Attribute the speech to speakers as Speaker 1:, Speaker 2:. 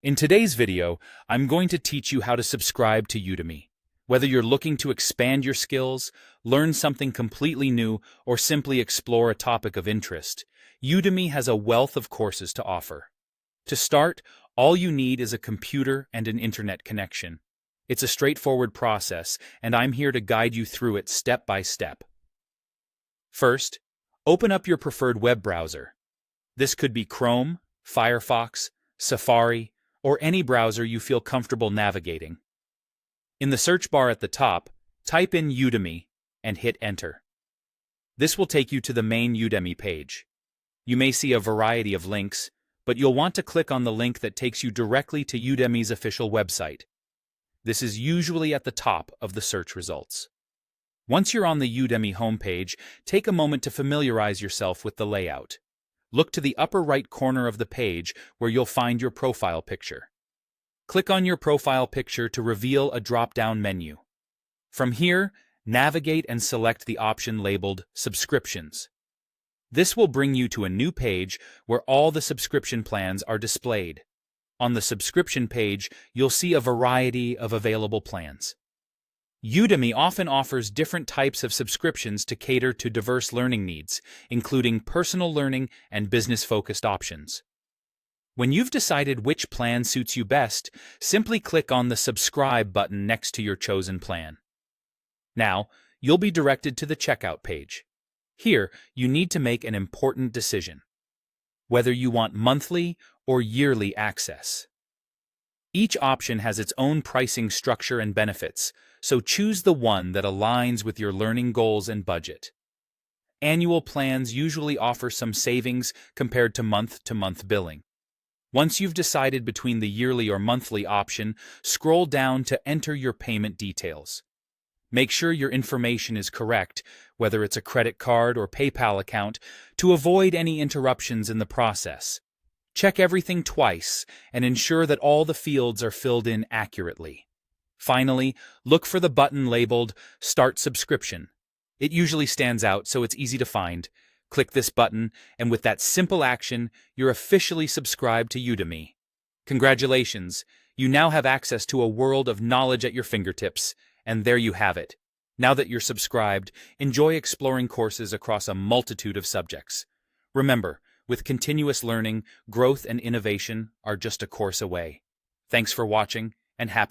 Speaker 1: In today's video, I'm going to teach you how to subscribe to Udemy. Whether you're looking to expand your skills, learn something completely new, or simply explore a topic of interest, Udemy has a wealth of courses to offer. To start, all you need is a computer and an internet connection. It's a straightforward process, and I'm here to guide you through it step by step. First, open up your preferred web browser. This could be Chrome, Firefox, Safari, or any browser you feel comfortable navigating. In the search bar at the top, type in Udemy and hit Enter. This will take you to the main Udemy page. You may see a variety of links, but you'll want to click on the link that takes you directly to Udemy's official website. This is usually at the top of the search results. Once you're on the Udemy homepage, take a moment to familiarize yourself with the layout. Look to the upper right corner of the page where you'll find your profile picture. Click on your profile picture to reveal a drop-down menu. From here, navigate and select the option labeled Subscriptions. This will bring you to a new page where all the subscription plans are displayed. On the subscription page, you'll see a variety of available plans. Udemy often offers different types of subscriptions to cater to diverse learning needs, including personal learning and business-focused options. When you've decided which plan suits you best, simply click on the Subscribe button next to your chosen plan. Now, you'll be directed to the checkout page. Here, you need to make an important decision: whether you want monthly or yearly access. Each option has its own pricing structure and benefits, so choose the one that aligns with your learning goals and budget. Annual plans usually offer some savings compared to month-to-month billing. Once you've decided between the yearly or monthly option, scroll down to enter your payment details. Make sure your information is correct, whether it's a credit card or PayPal account, to avoid any interruptions in the process. Check everything twice and ensure that all the fields are filled in accurately. Finally, look for the button labeled Start Subscription. It usually stands out, so it's easy to find. Click this button, and with that simple action, you're officially subscribed to Udemy. Congratulations! You now have access to a world of knowledge at your fingertips, and there you have it. Now that you're subscribed, enjoy exploring courses across a multitude of subjects. Remember, with continuous learning, growth and innovation are just a course away. Thanks for watching, and happy